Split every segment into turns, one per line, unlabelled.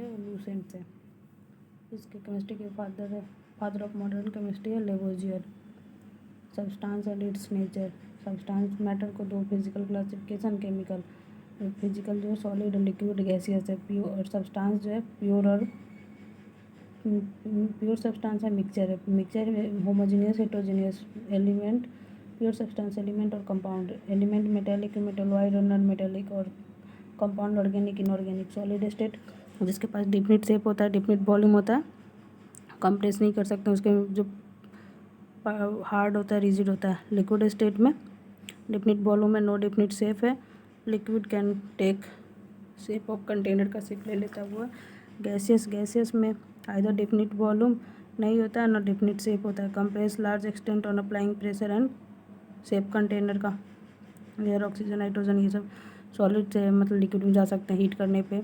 Lucent से। इसके chemistry के फादर ऑफ मॉडर्न केमिस्ट्री है Lavoisier. Substance and it's nature. Substance matter को दो फिजिकल क्लासिफिकेशन, केमिकल फिजिकल जो है सॉलिड और लिक्विड गैसियस है। प्योर और सब्सटेंस जो है प्योर सब्सटेंस है मिक्सचर है। मिक्सचर में homogeneous heterogeneous element, pure substance element और कंपाउंड एलिमेंट, मेटेलिक मेटेलॉइड और नॉन मेटेलिक, और compound organic inorganic. Solid state जिसके पास डिफिनिट शेप होता है, डिफिनिट वॉल्यूम होता है, कंप्रेस नहीं कर सकते, उसके जो हार्ड होता है, रिजिड होता है। लिक्विड स्टेट में डिफिनिट वॉल्यूम है, नो डिफिनिट शेप है, liquid can take shape of container का शेप ले लेता हुआ। गैसियस में आइदर डिफिनिट वॉल्यूम नहीं होता है, ना डिफिनिट शेप होता है। Compress large extent on applying pressure and shape container का। एयर, ऑक्सीजन, नाइट्रोजन ये सब सॉलिड से मतलब लिक्विड में जा सकते हैं हीट करने पे,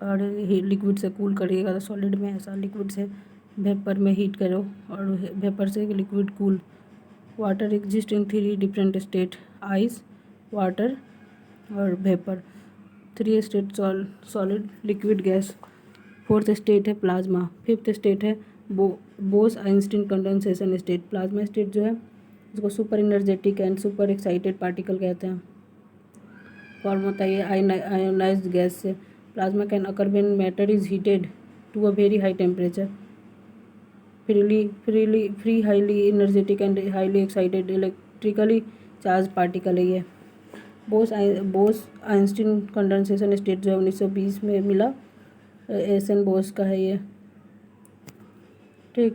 और लिक्विड से कूल करिएगा तो सॉलिड में ऐसा, लिक्विड से वेपर में हीट करो और वेपर से liquid cool. Water exist in 3 different state, ice, water और vapour. 3 state solid, liquid, gas. 4th state है प्लाज्मा। 5th स्टेट है Bose Einstein condensation state. Plasma state जो है इसको super energetic and super excited particle कहते हैं। Form होता है ये आयोनाइज्ड गैस से। Plasma can occur when matter is heated to a very high temperature. Free highly energetic and highly excited electrically charge particle है ये। बोस आइंस्टीन कंडेंसेशन स्टेट जो है 1920 में मिला, एस.एन. बोस का है ये। ठीक,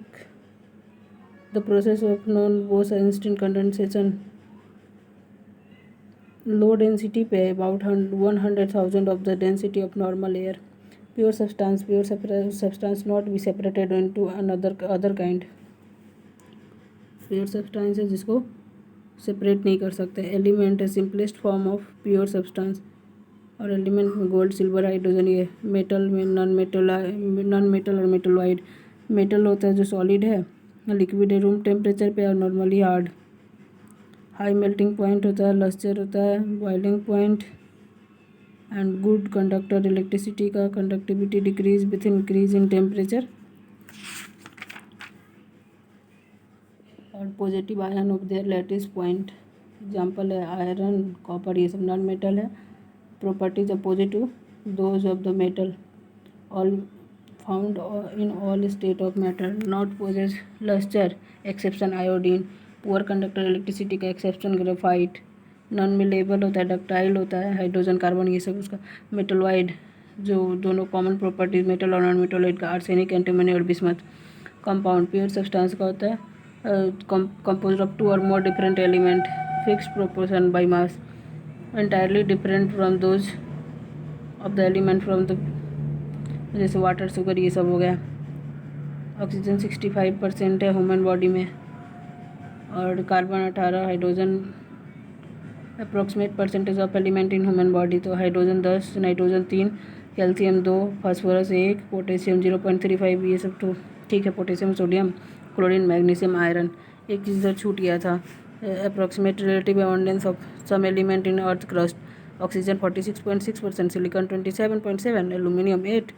the process of non Bose Einstein condensation. Low density पे about 100,000 of the density of normal air. Pure substance not be separated into other kind. Pure substance है जिसको सेपरेट नहीं कर सकते। एलिमेंट है simplest form of pure substance, और element में gold, silver, hydrogen ये। मेटल में नॉन मेटल और मेटलॉइड। मेटल होता है जो सॉलिड है, लिक्विड है रूम टेम्परेचर पे और normally hard. High melting point होता है, लस्टर होता है, boiling point and good conductor. Electricity का conductivity decrease with increase in temperature. और positive ion off their lattice point. Example है आयरन, कॉपर, ये सब नॉन मेटल है। Properties opposite to those of the metal. All found in all state of matter, not possess lustre exception iodine. Poor conductor electricity का exception graphite. Non मिलेबल होता है, ductile होता है, hydrogen, carbon ये सब उसका। मेटलॉइड जो दोनों कॉमन प्रॉपर्टीज मेटल और नॉन मेटलॉइड का, आर्सेनिक, एंटीमनी और बिस्मथ। कंपाउंड प्योर सब्सटेंस का होता है composed of 2 or more different element, fixed proportion by mass, entirely different from those of the element from the, जैसे water, sugar ये सब हो गया। ऑक्सीजन 65% है ह्यूमन बॉडी में, और carbon 18, hydrogen approximate percentage of element in human body. तो hydrogen 10, nitrogen 3, calcium 2, phosphorus 1, potassium 0.35 ये सब तो ठीक है। Potassium, sodium, chlorine, magnesium, iron. एक चीज़ इधर छूट गया था, approximate relative abundance of some element in earth crust. Oxygen 46.6%, silicon 27.7, aluminium 8,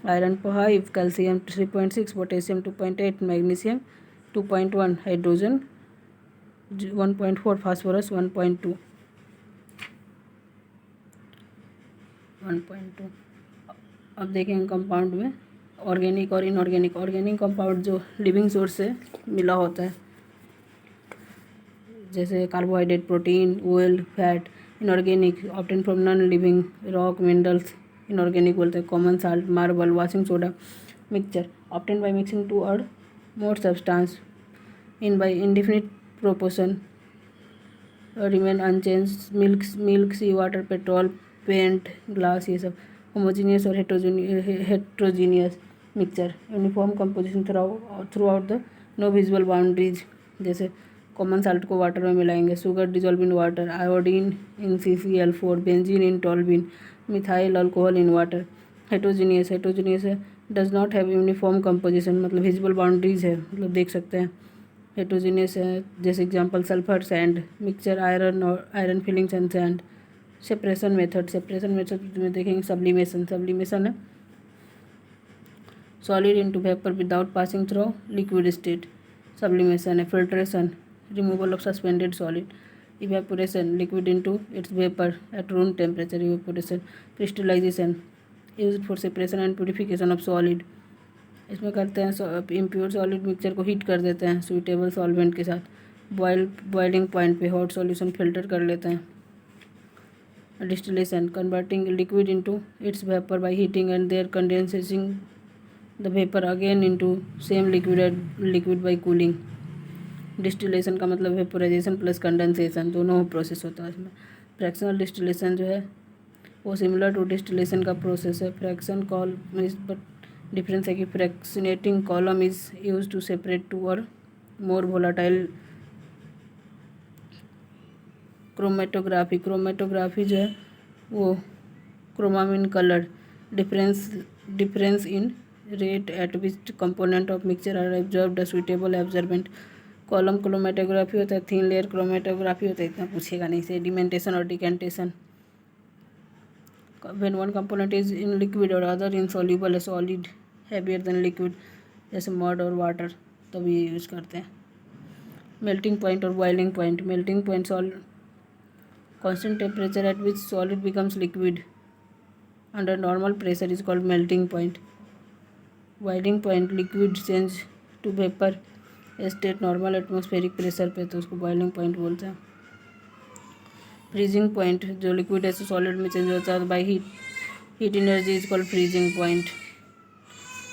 iron 5, calcium 3.6, potassium 2.8, magnesium 2.1, hydrogen 1.4, phosphorus 1.2। अब देखेंगे कंपाउंड में ऑर्गेनिक और इनऑर्गेनिक। ऑर्गेनिक कंपाउंड जो लिविंग सोर्स से मिला होता है, जैसे carbohydrate, protein, oil, fat. Inorganic obtain from non living, rock, minerals. Inorganic बोलते हैं common salt, marble, washing soda. Mixture obtain by mixing 2 और more substance in by indefinite proportion, remain unchange. Milk, sea water, petrol, paint, glass ये सब। Homogeneous और heterogeneous mixture. Uniform composition throughout the, no visual boundaries. जैसे common salt को water में मिलाएंगे, sugar dissolve in water, iodine in CCl4, benzene in toluene, methyl alcohol in water. Heterogeneous है does not have uniform composition, मतलब visual boundaries है, मतलब देख सकते हैं। हेट्रोजीनियस है जैसे example sulphur sand mixture, iron और iron filings and sand. Separation method में देखेंगे सब्लिमेशन है solid into vapour without passing through liquid state, sublimation है, filtration, removal of suspended solid, evaporation, liquid into its vapor at room temperature, evaporation, crystallization, used for separation and purification of solid, इसमें करते हैं impure solid mixture को heat कर देते हैं suitable solvent के साथ, बॉइलिंग पॉइंट पे हॉट सॉल्यूशन फिल्टर कर लेते हैं, distillation, converting liquid into its vapour by heating and there condensing the vapour again into same liquid by cooling, distillation का मतलब वेपोराइजेशन प्लस कंडेंसेशन दोनों प्रोसेस होता है इसमें। फ्रैक्शनल डिस्टिलेशन जो है वो सिमिलर टू डिस्टिलेशन का प्रोसेस है, फ्रैक्शन कॉल बट डिफरेंस है कि fractionating column is use to separate two और मोर वोलाटाइल क्रोमेटोग्राफी जो है वो क्रोमामिन colour difference in rate at which component of mixture are absorbed a suitable absorbent, column chromatography होता है, थिन लेयर क्रोमेटोग्राफी होता है, इतना पूछेगा नहीं, सेडिमेंटेशन और decantation, when one component is in liquid और other insoluble, a solid heavier than liquid जैसे मड और वाटर तभी ये यूज़ करते हैं। मेल्टिंग पॉइंट और boiling point, melting point constant temperature at which solid becomes liquid under normal pressure is called melting point, boiling point liquid change to vapor state normal atmospheric pressure पे तो उसको boiling point बोलते हैं। Freezing point जो liquid ऐसे solid में change होता है by heat energy is called freezing point,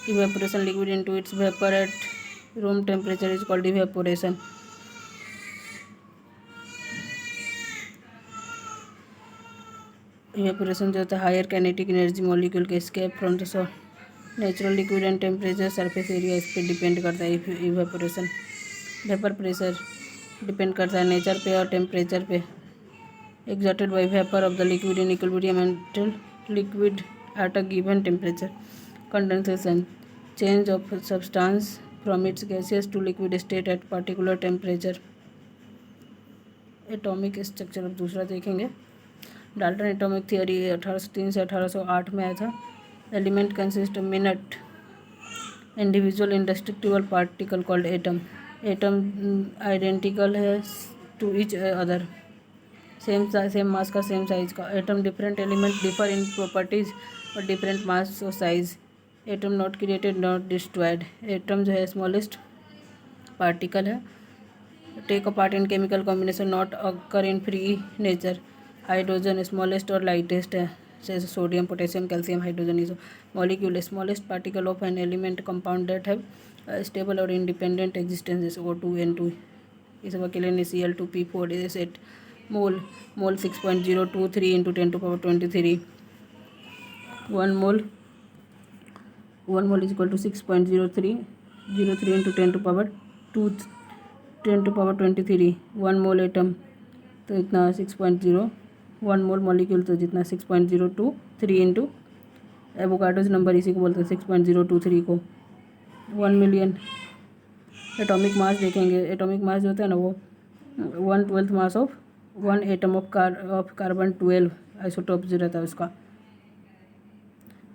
evaporation liquid into its vapour eight room temperature is called evaporation, evaporation जो होता है हायर काइनेटिक एनर्जी मॉलिक्यूल के escape from the natural liquid and temperature surface area इस पर depend करता है evaporation. Vapour pressure depend करता है नेचर पे और टेम्परेचर पे, exerted by vapor of the liquid in equilibrium until liquid at a given temperature, condensation, change of substance from its gaseous to liquid state at particular temperature। Atomic structure अब दूसरा देखेंगे। Dalton atomic theory 1803 से 1808 में आया था। Element consist of minute individual indestructible particle called atom, atom identical है to each other, same mass का same size का, atom different element differ in properties और डिफरेंट मास और size, atom not created not destroyed, atom जो है smallest particle है, take a part in chemical combination not occur in free nature, hydrogen smallest और lightest है जैसे sodium potassium calcium hydrogen is molecule smallest particle of an element compound that have stable और independent existence जैसे O2 N2, ये सब अकेले ने Cl2P4 जैसे mole 6.023 into 10⁻23, 1 mole is equal to 6.03 into 10⁻23, 1 mole atom तो इतना 6.0, 1 मोल मॉलिक्यूल तो जितना 6.023 इंटू एवोगाड्रोस नंबर इसी को बोलते हैं 6.023 को 1 मिलियन। एटॉमिक मास देखेंगे, एटॉमिक मास जो होता है ना वो 1/12 mass of 1 atom of carbon 12 isotope जो रहता है उसका।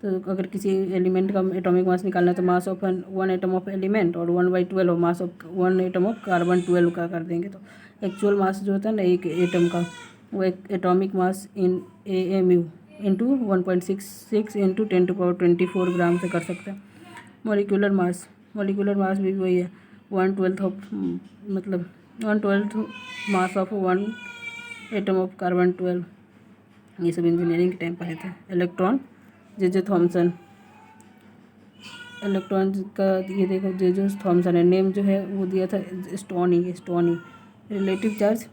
तो अगर किसी एलिमेंट का एटॉमिक मास निकालना है तो mass of 1 atom of element और 1/12 mass of 1 atom of carbon 12 का कर देंगे तो एक्चुअल मास जो होता है ना एक एटम का वो एक एटॉमिक मास इन AMU इंटू 1.66 इंटू 10⁻24 ग्राम से कर सकते हैं। मॉलिक्यूलर मास भी वही है 1/12 ऑफ मतलब 1/12 mass of 1 atom of carbon 12, ये सब इंजीनियरिंग के टाइम पढ़े थे। इलेक्ट्रॉन जे थॉमसन, इलेक्ट्रॉन का ये देखो जे थॉमसन है, नेम जो है वो दिया था स्टोनी। रिलेटिव चार्ज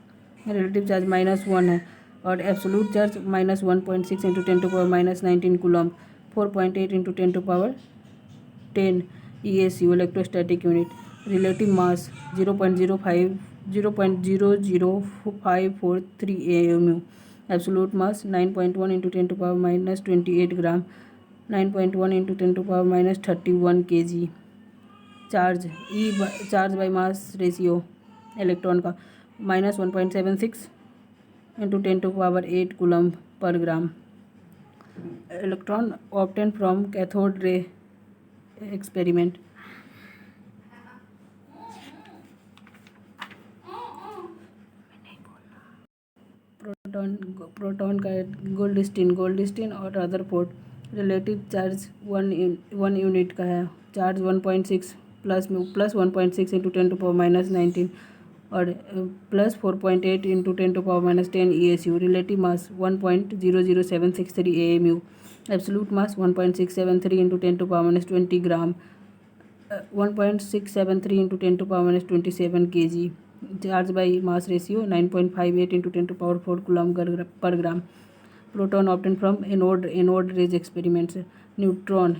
-1 है और absolute charge -1.6 into 10⁻19 coulomb, 4.8 into 10⁻10 ESU electrostatic unit. Relative mass 0.0543 AMU, absolute mass 9.1 into 10⁻28 gram, 9.1 into 10⁻31 kg। Charge by mass ratio electron का -1.76 into 10⁸ coulomb per gram. Electron obtain from cathode ray experiment. Proton का Goldstein और Rutherford relative charge 1 unit का है। Charge 1.6 plus 1.6 into 10⁻⁻19 और plus 4.8 into 10⁻10 ESU। Relative mass 1.00763 AMU। Absolute mass 1.673 into 10⁻20 gram, 1.673 into 10⁻27 kg। Charge by mass ratio 9.58 into 10⁴ coulomb per gram. Proton obtain from anode rays experiments. Neutron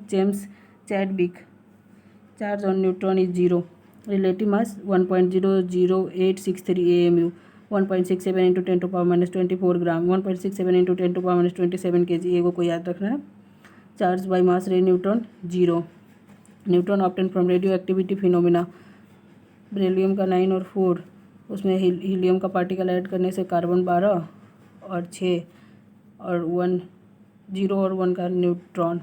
James Chadwick. Charge on neutron is 0। Relative mass 1.00863 AMU, 1.67 into 10⁻24 gram, 1.67 into 10⁻27 kg। एगो को याद रखना है। Charge by मास रे neutron 0। Neutron obtain from radio activity phenomena. Beryllium का 9 और 4, उसमें helium का पार्टिकल ऐड करने से कार्बन 12 और 6 और 1 0 और 1 का न्यूट्रॉन।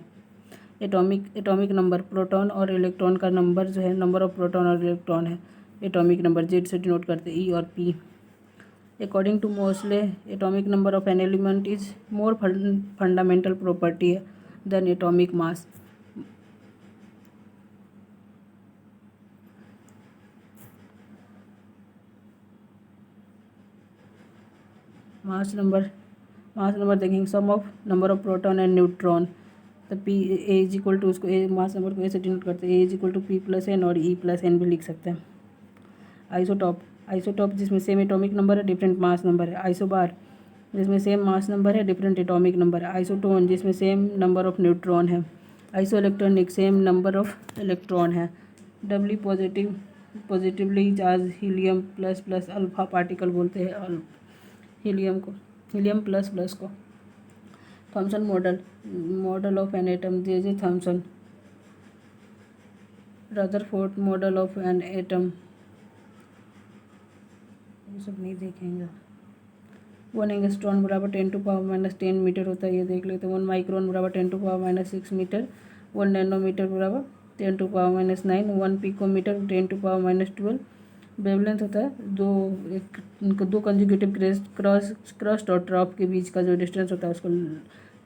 एटॉमिक नंबर प्रोटॉन और इलेक्ट्रॉन का नंबर जो है, नंबर ऑफ प्रोटॉन और इलेक्ट्रॉन है। एटॉमिक नंबर जेड से डिनोट करते ई और P. According to Moseley atomic number of an element is more fundamental property than atomic mass. Mass number देखेंगे, sum of number of proton and neutron. तो P A is equal to, उसको A mass number को ए से denote करते हैं, A is equal to P plus N और E plus N भी लिख सकते हैं। आइसोटॉप जिसमें सेम एटॉमिक नंबर है डिफरेंट मास नंबर है। आइसोबार जिसमें सेम मास नंबर है डिफरेंट एटॉमिक नंबर है। आइसोटोन जिसमें सेम नंबर ऑफ न्यूट्रॉन है। Isoelectronic same number of electron है। W positively charge helium plus plus alpha particle बोलते हैं हीलियम प्लस प्लस को। Thomson model of an atom, J Thomson. Rutherford model of an atom, ये सब नहीं देखेंगे। 1 angstrom बराबर 10⁻10 मीटर होता है, ये देख लेते हैं। 1 माइक्रोन बराबर 10⁻6 मीटर। 1 नैनोमीटर बराबर 10⁻9। 1 पिकोमीटर 10⁻12। वेवलेंथ होता है दो कंजुगेटिव क्रस्ट और ट्रॉप के बीच का जो डिस्टेंस होता है उसको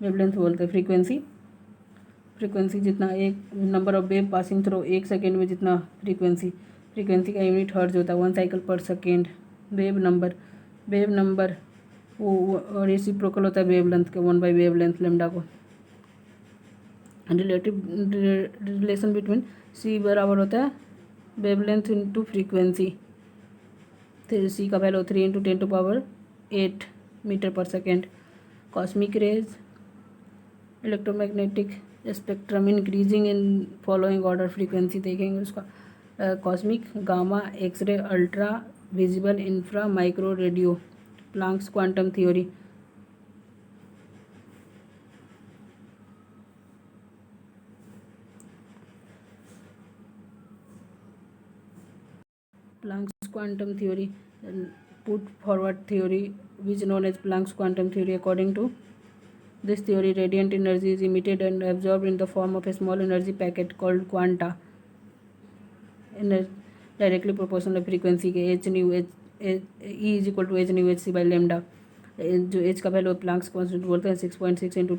वेवलेंथ बोलते हैं। फ्रीक्वेंसी जितना एक number of wave passing through 1 second में जितना फ्रीक्वेंसी का यूनिट हर्ट्ज होता है 1 साइकिल पर सेकेंड। वेव नंबर वो रेसिप्रोकल होता है वेवलेंथ के 1 बाई वेवलेंथ लेमडा को। रिलेशन बिटवीन सी बराबर होता है वेवलेंथ इंटू फ्रीक्वेंसी। सी का वैल्यू 3 इंटू 10⁸ मीटर पर second. Cosmic rays electromagnetic spectrum increasing in following order. Frequency देखेंगे उसका। Cosmic, gamma, x ray, ultra visible, infra, micro, radio. Planck's quantum theory. Planck's quantum theory, put forward theory which known as Planck's quantum theory. According to this theory, radiant energy is emitted and absorbed in the form of a small energy packet called quanta, directly proportional to frequency के h nu h E is equal to h nu h c by lambda। जो h का value Planck's constant बोलते हैं 6.6 into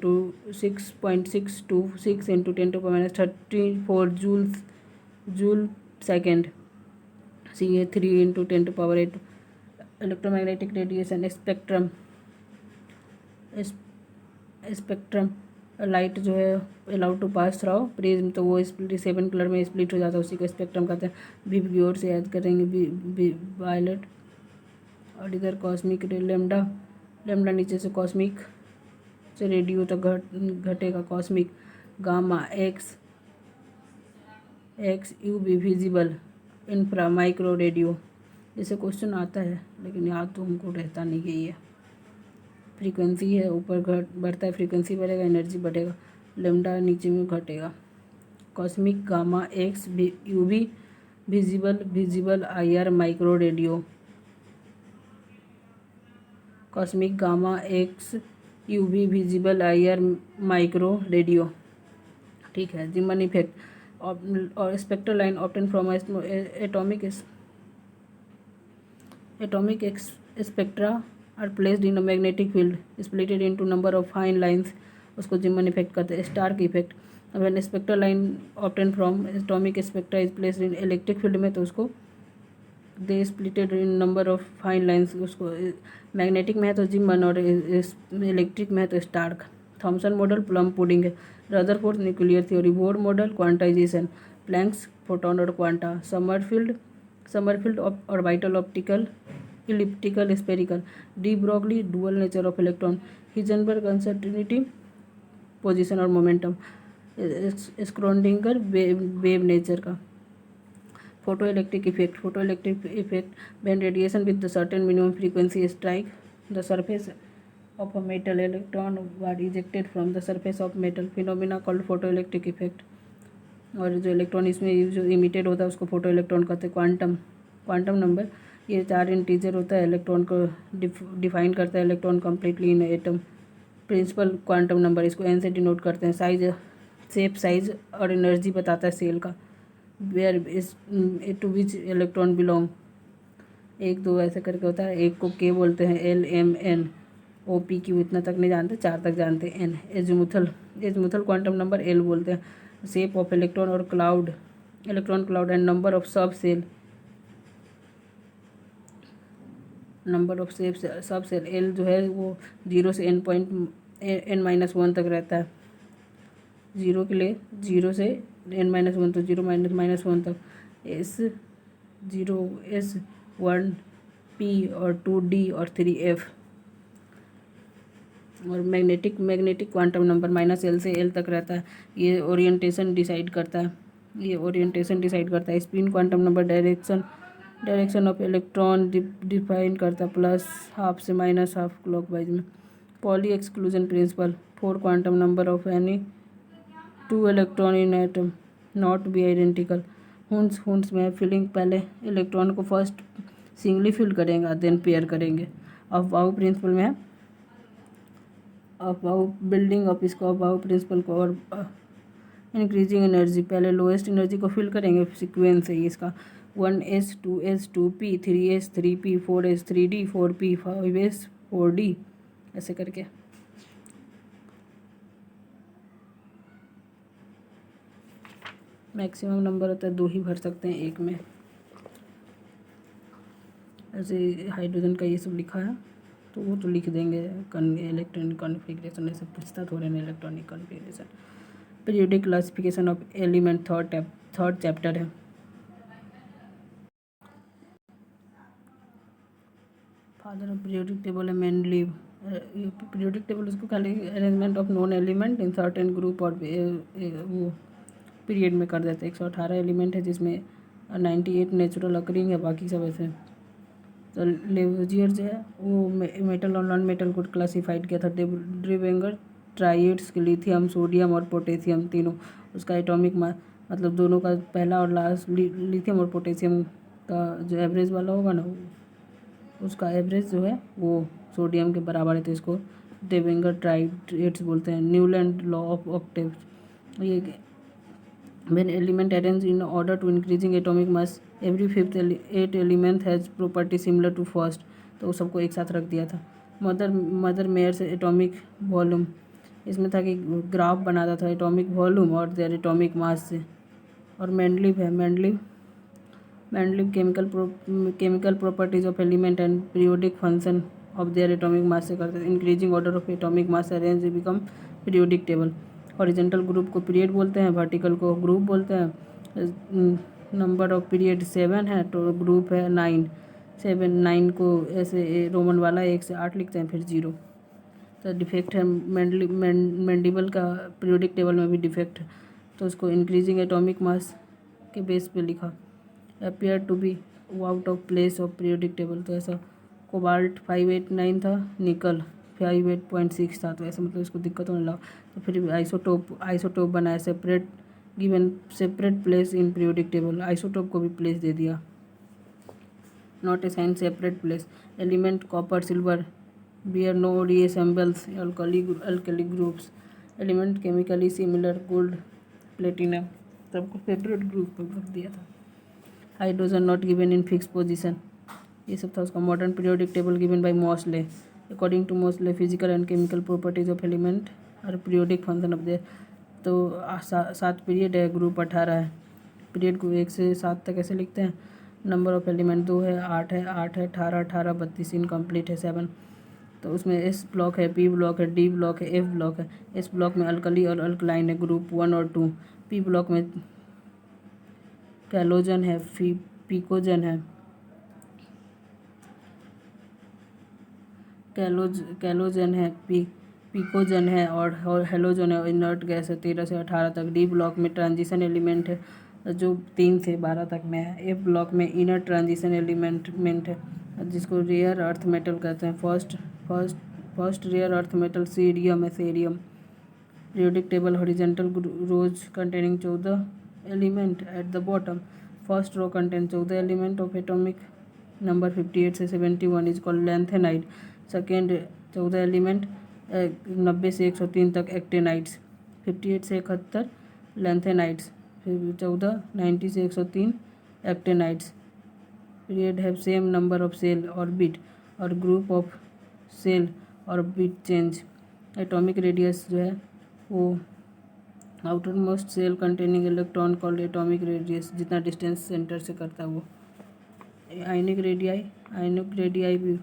10⁻34 joule second. C है 3 into 10⁸8। Electromagnetic radiation spectrum light जो है allowed to pass through prism, तो वो 7 colour में स्प्लिट हो जाता है, उसी को स्पेक्ट्रम कहते हैं। विव की ओर से याद करेंगे वायलेट। और इधर कॉस्मिक लेमडा नीचे से कॉस्मिक से रेडियो तक घटेगा। कॉस्मिक गामा एक्स यू भी विजिबल, इंफ्रा, माइक्रो, रेडियो। जैसे क्वेश्चन आता है लेकिन याद तो हमको रहता नहीं कि ये फ्रीक्वेंसी है ऊपर बढ़ता है, फ्रीक्वेंसी बढ़ेगा एनर्जी बढ़ेगा, लेमडा नीचे में घटेगा। कॉस्मिक गामा एक्स यू भी visible IR micro radio. Cosmic gamma x you भी विजिबल IR माइक्रो रेडियो। ठीक है। जीमन इफेक्ट और spectral line obtain from atomic spectra are placed in a magnetic field splitted into number of fine lines, उसको जीमन effect कहते हैं। Stark effect, when spectral line obtained from atomic spectra is placed in electric field में, तो उसको दे splitted in number of fine lines, उसको magnetic में है तो जीमन और इलेक्ट्रिक में है तो Stark. Thomson model plum pudding है। Rutherford nuclear theory. Bohr model quantisation. Planck's photon और quanta. Sommerfeld orbital optical elliptical spherical. De Broglie dual nature of electron. Heisenberg uncertainty position और मोमेंटम। स्क्रोडिंगर वेव नेचर का। Photoelectric effect when radiation with the certain minimum frequency strike the surface of a metal, electron were ejected from the surface of metal, phenomena called photoelectric effect। और जो electron इसमें जो emitted होता है उसको photo electron कहते हैं। Quantum number, ये 4 इंटीजर होता है, इलेक्ट्रॉन को डिफाइन करता है, electron completely in atom. Principal quantum number, इसको एन से डिनोट करते हैं। शेप साइज और एनर्जी बताता है सेल का। Where is to which electron belong, 1 2 ऐसे करके होता है। एक को के बोलते हैं, L M N O P Q, इतना तक नहीं जानते, 4 तक जानते हैं। An azimuthal quantum number L बोलते हैं। Shape of electron cloud and number of subshell L जो है वो 0 से n-1 तक रहता है। 0 के लिए 0 से n-1, तो 0 -1 तक। S 0 S 1 P और 2 D और 3 F। और मैग्नेटिक क्वांटम नंबर -L से L तक रहता है। ये ओरिएंटेशन डिसाइड करता है। Spin quantum number direction of electron define करता है, +½ से -½ क्लॉकवाइज में। Poly exclusion principle. 4 quantum number of any 2 electron in atom not be identical. Hund's में फिलिंग, पहले इलेक्ट्रॉन को फर्स्ट सिंगली फिल करेंगे देन पेयर करेंगे। अफबाउ प्रिंसिपल में है, अफबाउ बिल्डिंग ऑफ इसको अफबाउ प्रिंसिपल को। और इंक्रीजिंग एनर्जी, पहले लोएस्ट एनर्जी को फिल करेंगे, सिक्वेंस है इसका। 1s 2s 2p 3s 3p 4s 3d 4p 5s 4d, ऐसे करके। मैक्सिमम नंबर होता है 2 ही भर सकते हैं एक में। ऐसे हाइड्रोजन का ये सब लिखा है तो वो तो लिख देंगे। इलेक्ट्रॉनिक कॉन्फ़िगरेशन ऐसे पूछता थोड़े ना, electronic configuration. Periodic classification of element third chapter है। फादर ऑफ पीरियोडिक टेबल है मेंडलीव। पीरियोडिक टेबल उसको खाली arrangement of non element in certain group और वो पीरियड में कर देते हैं। 118 एलिमेंट है जिसमें 98 नेचुरल अकरिंग है, बाकी सब ऐसे। तो लेवजियर जो है वो मेटल और नॉन मेटल को क्लासीफाइड किया था। ड्रीवेंगर ट्राइड्स, लिथियम, सोडियम और पोटेशियम तीनों, उसका एटॉमिक मतलब दोनों का पहला और लास्ट, लिथियम और पोटेशियम का जो एवरेज वाला होगा ना, उसका एवरेज जो है वो सोडियम के बराबर है, तो इसको ड्रीवेंगर ट्राइड्स बोलते हैं। न्यूलैंड लॉ ऑफ ऑक्टेव्स, ये when element arranged in order to increasing atomic mass every fifth 8 element has property similar to first, तो सबको एक साथ रख दिया था। मदर मेयर से एटॉमिक वॉल्यूम, इसमें था कि ग्राफ बनाता था एटॉमिक वॉल्यूम और देयर एटॉमिक मास से। और Mendeleev chemical properties of element and periodic function of their atomic mass से करते थे। Increasing order of atomic mass arrange become periodic table. Horizontal group को पीरियड बोलते हैं, वर्टिकल को ग्रुप बोलते हैं। नंबर ऑफ पीरियड 7 है तो ग्रुप है 9 को ऐसे रोमन वाला 1 से 8 लिखते हैं, फिर 0। तो डिफेक्ट है मेंडलीव का पीरियोडिक टेबल में भी डिफेक्ट है, तो उसको इंक्रीजिंग एटॉमिक मास के बेस पे लिखा। Appear to be out of place of periodic table, तो ऐसा कोबाल्ट 589 था, निकल 58.6 था, तो ऐसा मतलब इसको दिक्कत होने लगा। तो फिर आइसोटोप बनाया, separate place in periodic table, isotope को भी प्लेस दे दिया। Not assign separate place. Element copper silver bear no resembles alkali groups. Element chemically similar gold platinum, सबको सेपरेट ग्रुप पर रख दिया था। Hydrogen not given in fix position, ये सब था उसका। Modern periodic table given by Moseley, according to Moseley physical and chemical properties of element और पीरियोडिक फंक्शन ऑफ देयर। तो 7 पीरियड है, ग्रुप 18 है। पीरियड को 1 से 7 तक ऐसे लिखते हैं। नंबर ऑफ एलिमेंट 2 है, 8 है, 18, 18, 32, इनकम्प्लीट है 7। तो उसमें एस ब्लॉक है, पी ब्लॉक है, डी ब्लॉक है, एफ ब्लॉक है। एस ब्लॉक में अल्कली और अल्कलाइन है, ग्रुप 1 और 2। पी ब्लॉक में कैलोजन है, पिकोजन है, कैलोजन है, पिकोजन है और हेलोजन है, इनर्ट गैस है 13 से 18 तक। डी ब्लॉक में ट्रांजिशन एलिमेंट है जो 3 से 12 तक में है। एफ ब्लॉक में इनर ट्रांजिशन एलिमेंट है जिसको रेयर अर्थ मेटल कहते हैं। First rare earth metal cerium है, cerium. Periodic table horizontal rows containing 14 element at the bottom. First row contain 14 element of atomic number 58 से 71 is called lanthanide. Second 14 element 90 से 103 तक एक्टेनाइड्स। 58 से 71 lanthanides, फिर 14 90 से 103 actinides. Period have same number of shell orbit और group of shell orbit change. Atomic radius जो है वो outermost shell containing electron called atomic radius, जितना डिस्टेंस सेंटर से करता है वो। आयनिक रेडियाई भी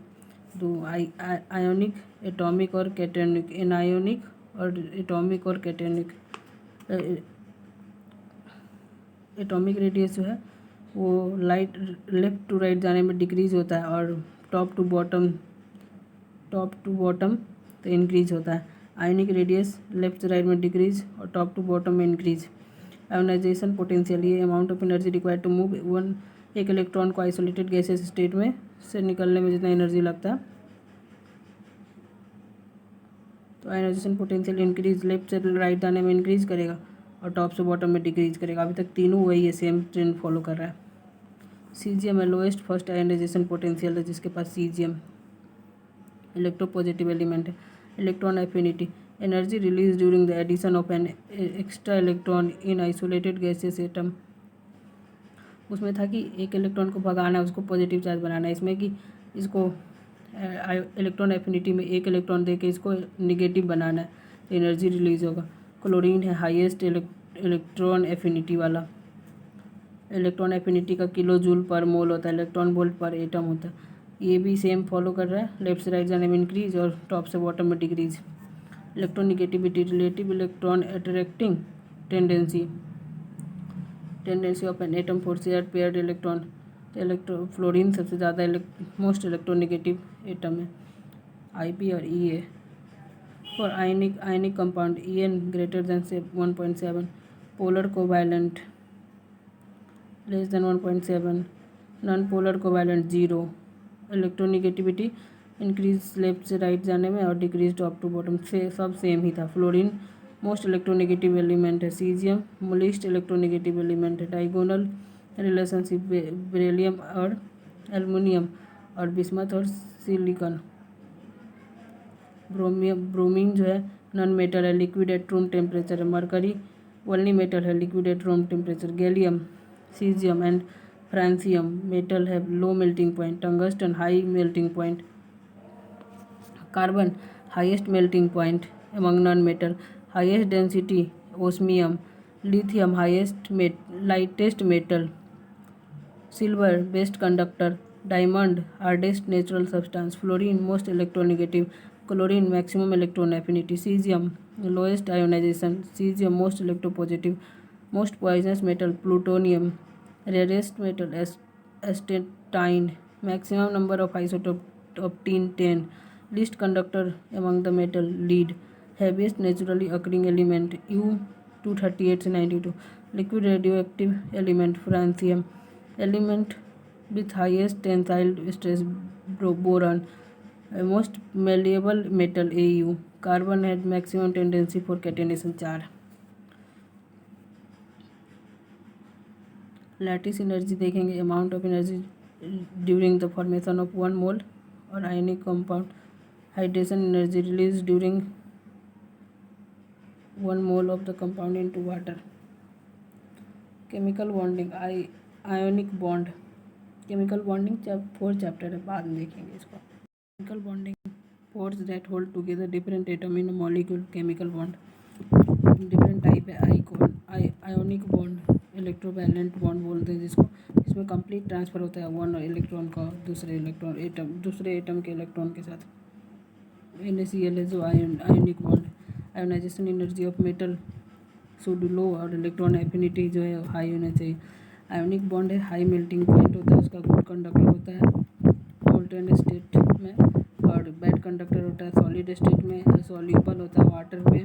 दो, आयोनिक, एटॉमिक और कैटेनिक। एनायोनिक और एटॉमिक और कैटेनिक। एटॉमिक रेडियस जो है वो लाइट लेफ्ट टू राइट जाने में डिक्रीज होता है और टॉप टू बॉटम तो इंक्रीज होता है। आयनिक रेडियस लेफ्ट से राइट में डिक्रीज और टॉप टू बॉटम में इंक्रीज। आयोनाइजेशन पोटेंशियल, ये amount of energy required to move एक इलेक्ट्रॉन को आइसोलेटेड गैसेस स्टेट में से निकलने में जितना एनर्जी लगता है। तो आयोनाइजेशन पोटेंशियल इंक्रीज लेफ्ट से राइट जाने में इंक्रीज करेगा और टॉप से बॉटम में डिक्रीज करेगा। अभी तक तीनों वही है, सेम ट्रेंड फॉलो कर रहा है। सीजियम है लोएस्ट फर्स्ट आयोनाइजेशन पोटेंशियल है जिसके पास सीजियम। इलेक्ट्रोपॉजिटिव एलिमेंट है। Electron affinity, energy release during the addition of an extra electron in isolated gases atom. उसमें था कि एक इलेक्ट्रॉन को भगाना है, उसको पॉजिटिव चार्ज बनाना है। इसमें कि इसको इलेक्ट्रॉन एफिनिटी में एक इलेक्ट्रॉन दे के इसको निगेटिव बनाना है तो एनर्जी रिलीज होगा। क्लोरीन है हाईएस्ट इलेक्ट्रॉन एफिनिटी वाला। इलेक्ट्रॉन एफिनिटी का किलो जूल पर मोल होता है, इलेक्ट्रॉन वोल्ट पर एटम होता है। ये भी सेम फॉलो कर रहा है, लेफ्ट से राइट जाने में इंक्रीज और टॉप से बॉटम में decrease. Electronegativity, relative electron attracting tendency of an atom for share paired electron. Fluorine सबसे ज़्यादा मोस्ट इलेक्ट्रोनिगेटिव एटम है। IP और EA for ionic compound En greater than 1.7, polar covalent less than 1.7, non polar covalent 0। Electronegativity increase left से right जाने में और decrease top to bottom से, सब सेम ही था। फ्लोरीन मोस्ट इलेक्ट्रोनिगेटिव एलिमेंट है। सीजियम लीस्ट इलेक्ट्रोनिगेटिव एलिमेंट है। डायगोनल रिलेशनशिप बेरिलियम और एल्युमिनियम और बिस्मथ और सिलिकॉन। ब्रोमीन जो है नॉन मेटल है, लिक्विड एट रूम टेम्परेचर है। मरकरी ओनली मेटल है, liquid at room temperature. Gallium, caesium and francium metal है, low melting point. Tungsten high melting point. Carbon highest melting point among non metal, highest density osmium. Lithium highest lightest metal. Silver best conductor. Diamond hardest natural substance. Fluorine most electronegative. Chlorine maximum electron affinity. Caesium lowest ionisation. Caesium most electropositive. Most poisonous metal plutonium. Rarest metal astatine. Maximum number of isotope of 10। Least conductor among the metal lead. Heaviest naturally occurring element U-238 से 92। Liquid radioactive element francium. Element with highest tensile stress boron. Most malleable metal Au। Carbon had maximum tendency for catenation 4। Lattice energy देखेंगे, amount of energy during the formation of 1 मोल और ionic compound. Hydration energy release during 1 mole of the compound into water. Chemical bonding ionic bond, chemical bonding 4th chapter है, बाद में देखेंगे इसको। Chemical bonding force that hold together different atom in molecule, chemical bond different type है। Ionic bond electrovalent bond बोलते हैं जिसको, इसमें कंप्लीट ट्रांसफ़र होता है वन इलेक्ट्रॉन का दूसरे एटम के इलेक्ट्रॉन के साथ। NaCl है जो ionic bond. Ionization energy of metal should low और इलेक्ट्रॉन एफिनिटी जो है हाई होना चाहिए। आयोनिक बॉन्ड है, हाई मेल्टिंग पॉइंट होता है, उसका गुड कंडक्टर होता है मोल्टेन स्टेट में, और बैड कंडक्टर होता है सॉलिड स्टेट में, सॉल्यूबल होता है वाटर में,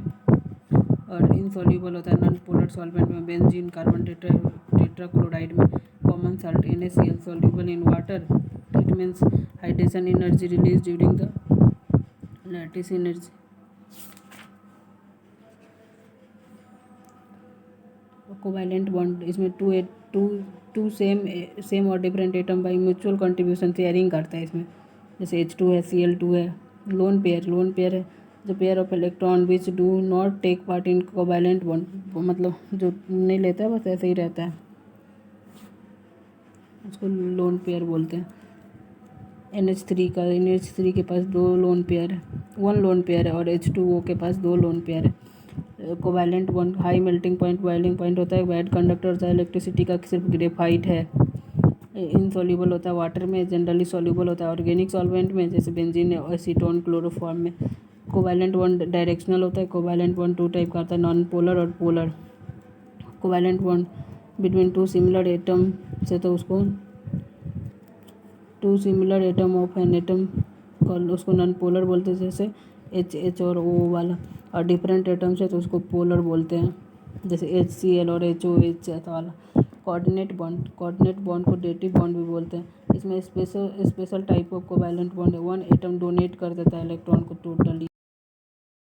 और इनसॉल्यूबल होता है नॉन पोलर सॉल्वेंट में, बेंजीन, कार्बन टेट्राक्लोराइड में, common salt NaCl soluble in water. It means hydration energy release during the lattice energy. Covalent bond, इसमें टू सेम और different atom by mutual contribution sharing करता है इसमें, जैसे H2 है, Cl2 है। लोन पेयर है जो pair of electron which do not take part in covalent bond, मतलब जो नहीं लेता है बस ऐसे ही रहता है, उसको लोन पेयर बोलते हैं। NH3 के पास 2 लोन पेयर है, 1 लोन पेयर है, और H2O के पास 2 लोन पेयर है। Covalent bond high melting point, boiling point होता है, बैड कंडक्टर होता है, इलेक्ट्रिसिटी का सिर्फ ग्रेफाइट है। इनसॉल्यूबल होता है वाटर में, जनरली सॉल्यूबल होता है ऑर्गेनिक सॉल्वेंट में जैसे बेंजीन, एसीटोन, क्लोरोफॉर्म में। कोवैलेंट बॉन्ड डायरेक्शनल होता है। कोवैलेंट बॉन्ड 2 टाइप का आता है, नॉन पोलर और polar. Covalent bond between 2 similar atom से, तो उसको 2 similar atom of an atom उसको नॉन पोलर बोलते हैं, जैसे H और O वाला, और डिफरेंट एटम से तो उसको पोलर बोलते हैं, जैसे HCl और HOH वाला। कोऑर्डिनेट बॉन्ड को डेटिव बॉन्ड भी बोलते हैं। इसमें special type of covalent bond है, 1 एटम डोनेट कर देता है इलेक्ट्रॉन को टोटली।